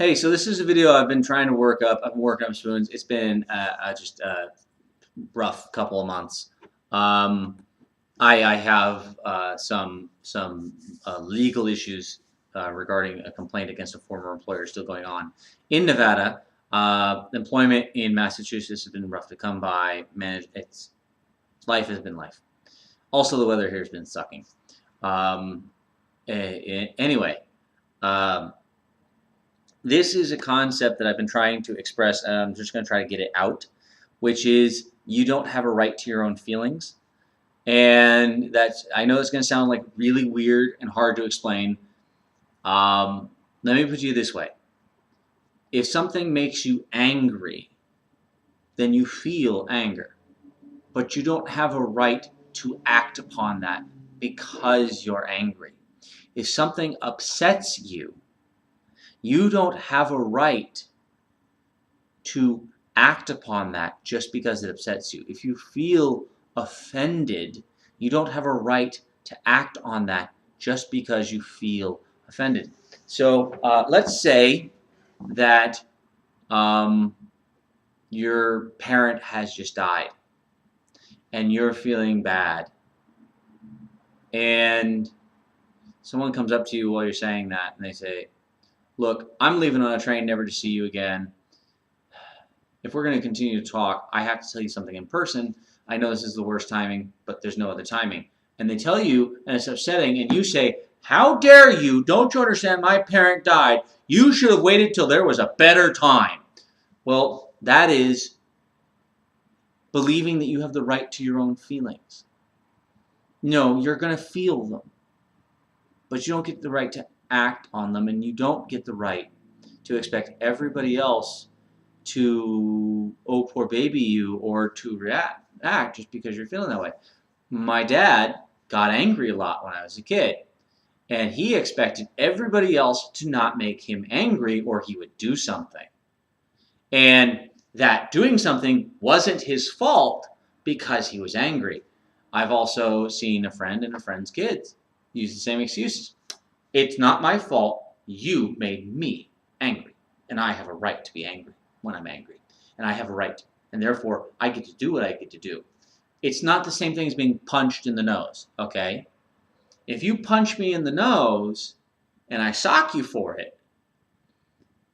Hey, so this is a video I've been trying to work up. I've been working up spoons. It's been just a rough couple of months. Um, I have some legal issues regarding a complaint against a former employer still going on in Nevada. Employment in Massachusetts has been rough to come by. It's life has been life. Also, the weather here has been sucking. Um, anyway. Um, this is a concept that I've been trying to express, and I'm just going to try to get it out, which is you don't have a right to your own feelings. And that's, I know it's going to sound like really weird and hard to explain. Let me put it this way. If something makes you angry, then you feel anger, but you don't have a right to act upon that because you're angry. If something upsets you, you don't have a right to act upon that just because it upsets you. If you feel offended, you don't have a right to act on that just because you feel offended. So let's say that um, your parent has just died and you're feeling bad, and someone comes up to you while you're saying that and they say, look, I'm leaving on a train never to see you again. If we're going to continue to talk, I have to tell you something in person. I know this is the worst timing, but there's no other timing. And they tell you, and it's upsetting, and you say, how dare you? Don't you understand? My parent died. You should have waited till there was a better time. Well, that is believing that you have the right to your own feelings. No, you're going to feel them, but you don't get the right to act on them, and you don't get the right to expect everybody else to, oh, poor baby you, or to act just because you're feeling that way. My dad got angry a lot when I was a kid, and he expected everybody else to not make him angry or he would do something. And that doing something wasn't his fault because he was angry. I've also seen a friend and a friend's kids use the same excuses. It's not my fault. You made me angry, and I have a right to be angry when I'm angry, and I have a right, and therefore I get to do what I get to do. It's not the same thing as being punched in the nose, okay? If you punch me in the nose and I sock you for it,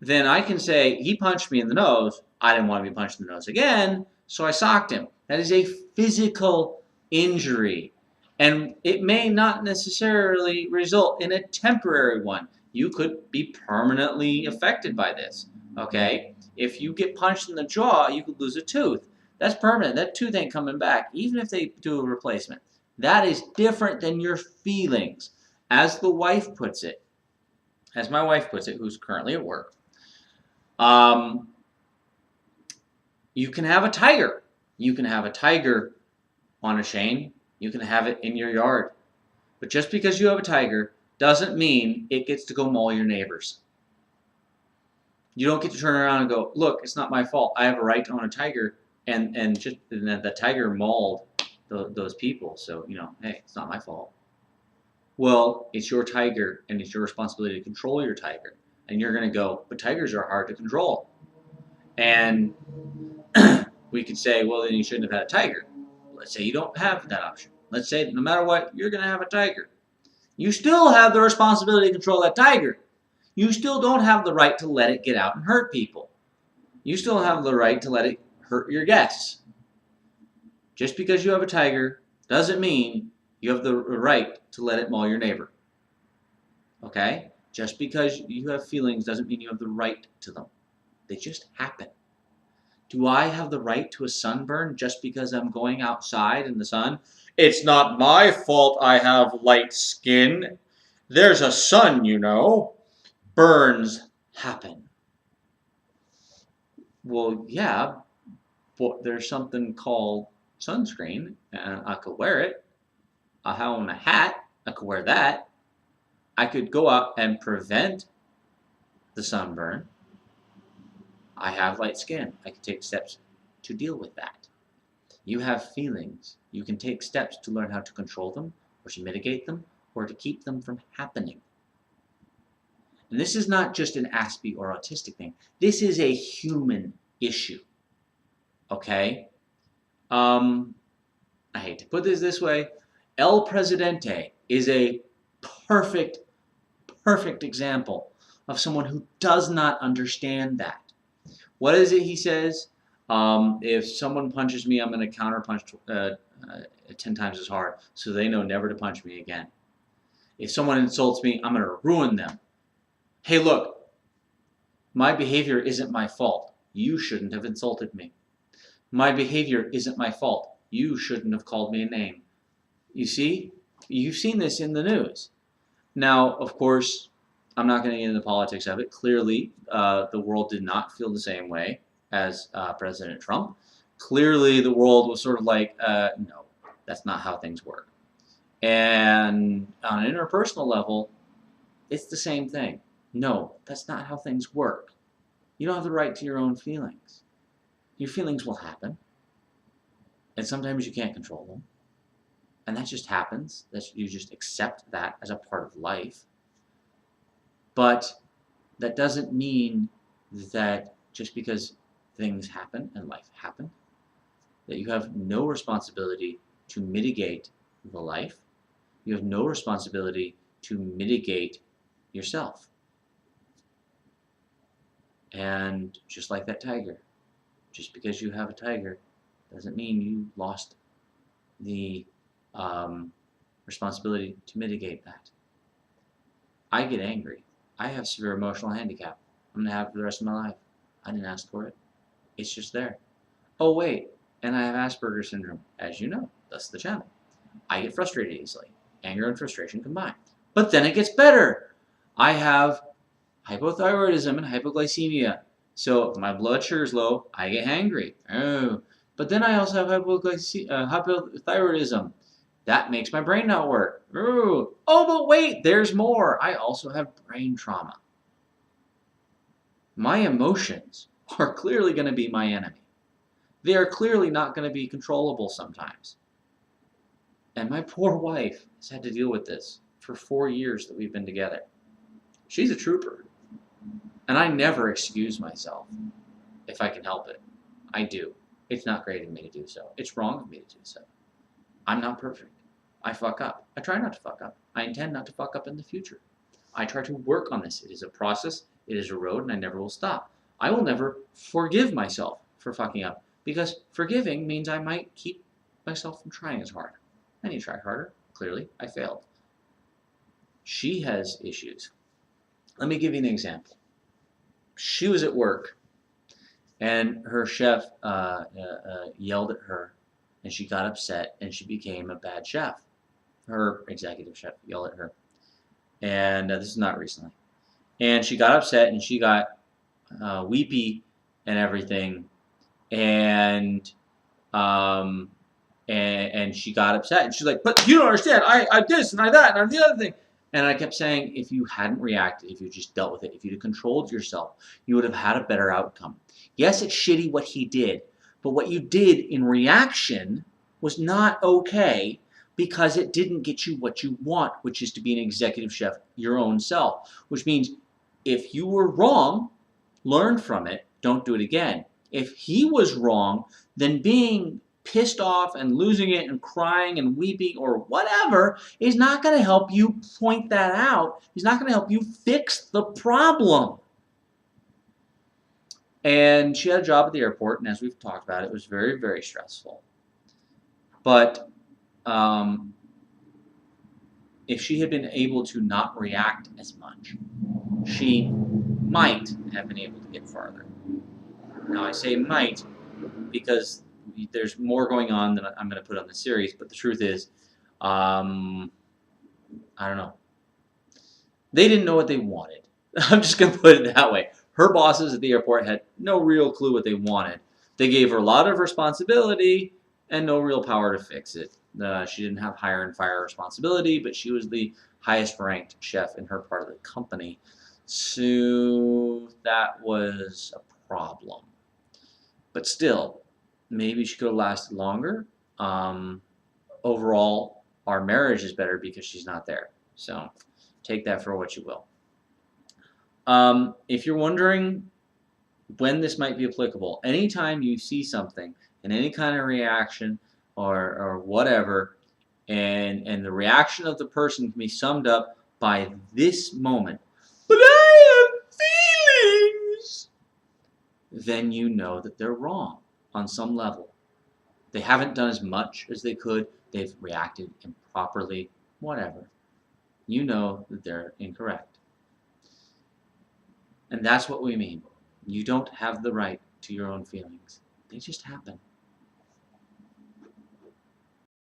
then I can say, he punched me in the nose, I didn't want to be punched in the nose again, so I socked him. That is a physical injury, and it may not necessarily result in a temporary one. You could be permanently affected by this, okay? If you get punched in the jaw, you could lose a tooth. That's permanent. That tooth ain't coming back, even if they do a replacement. That is different than your feelings. As the wife puts it, as my wife puts it, who's currently at work, um, you can have a tiger. You can have a tiger on a chain. You can have it in your yard. But just because you have a tiger doesn't mean it gets to go maul your neighbors. You don't get to turn around and go, look, it's not my fault. I have a right to own a tiger, and the tiger mauled those people. So, hey, it's not my fault. Well, it's your tiger, and it's your responsibility to control your tiger. And you're going to go, but tigers are hard to control. And we could say, well, then you shouldn't have had a tiger. Let's say you don't have that option. Let's say no matter what, you're going to have a tiger. You still have the responsibility to control that tiger. You still don't have the right to let it get out and hurt people. You still have the right to let it hurt your guests. Just because you have a tiger doesn't mean you have the right to let it maul your neighbor. Okay? Just because you have feelings doesn't mean you have the right to them. They just happen. Do I have the right to a sunburn just because I'm going outside in the sun? It's not my fault I have light skin. There's a sun, you know. Burns happen. Well, yeah, but there's something called sunscreen, and I could wear it. I own a hat. I could wear that. I could go out and prevent the sunburn. I have light skin. I can take steps to deal with that. You have feelings. You can take steps to learn how to control them, or to mitigate them, or to keep them from happening. And this is not just an Aspie or autistic thing. This is a human issue. Okay? I hate to put this way. El Presidente is a perfect, perfect example of someone who does not understand that. What is it he says? If someone punches me, I'm going to counterpunch 10 times as hard so they know never to punch me again. If someone insults me, I'm going to ruin them. Hey, look, my behavior isn't my fault. You shouldn't have insulted me. My behavior isn't my fault. You shouldn't have called me a name. You see? You've seen this in the news. Now, of course, I'm not going to get into the politics of it. Clearly, the world did not feel the same way as President Trump. Clearly, the world was sort of like, no, that's not how things work. And on an interpersonal level, it's the same thing. No, that's not how things work. You don't have the right to your own feelings. Your feelings will happen. And sometimes you can't control them. And that just happens. You just accept that as a part of life. But that doesn't mean that just because things happen and life happen, that you have no responsibility to mitigate the life. You have no responsibility to mitigate yourself. And just like that tiger, just because you have a tiger doesn't mean you lost the responsibility to mitigate that. I get angry. I have severe emotional handicap. I'm going to have it for the rest of my life. I didn't ask for it. It's just there. Oh, wait. And I have Asperger's syndrome, as you know. That's the channel. I get frustrated easily. Anger and frustration combined. But then it gets better. I have hypothyroidism and hypoglycemia. So if my blood sugar is low, I get hangry. Oh. But then I also have hypothyroidism. That makes my brain not work. Oh, but wait, there's more. I also have brain trauma. My emotions are clearly going to be my enemy. They are clearly not going to be controllable sometimes. And my poor wife has had to deal with this for 4 years that we've been together. She's a trooper. And I never excuse myself if I can help it. I do. It's not great of me to do so. It's wrong of me to do so. I'm not perfect. I fuck up. I try not to fuck up. I intend not to fuck up in the future. I try to work on this. It is a process. It is a road, and I never will stop. I will never forgive myself for fucking up, because forgiving means I might keep myself from trying as hard. I need to try harder. Clearly, I failed. She has issues. Let me give you an example. She was at work, and her chef yelled at her, and she got upset, and she became a bad chef. Her executive chef yelled at her, and this is not recently. And she got upset, and she got weepy and everything, and she got upset, and she's like, "But you don't understand. I this and I that and I the other thing." And I kept saying, if you hadn't reacted, if you just dealt with it, if you'd have controlled yourself, you would have had a better outcome. Yes, it's shitty what he did, but what you did in reaction was not okay, because it didn't get you what you want, which is to be an executive chef your own self. Which means if you were wrong, learn from it, don't do it again. If he was wrong, then being pissed off and losing it and crying and weeping or whatever is not going to help you point that out. He's not going to help you fix the problem. And she had a job at the airport, and as we've talked about, it was very, very stressful. But if she had been able to not react as much, she might have been able to get farther. Now, I say might because there's more going on than I'm going to put on the series, but the truth is, I don't know. They didn't know what they wanted. I'm just going to put it that way. Her bosses at the airport had no real clue what they wanted. They gave her a lot of responsibility and no real power to fix it. She didn't have hire and fire responsibility, but she was the highest ranked chef in her part of the company. So that was a problem. But still, maybe she could have lasted longer. Overall, our marriage is better because she's not there. So take that for what you will. If you're wondering when this might be applicable, anytime you see something in any kind of reaction or whatever, and the reaction of the person can be summed up by this moment, but I have feelings, then you know that they're wrong on some level. They haven't done as much as they could, they've reacted improperly, whatever. You know that they're incorrect. And that's what we mean. You don't have the right to your own feelings. They just happen.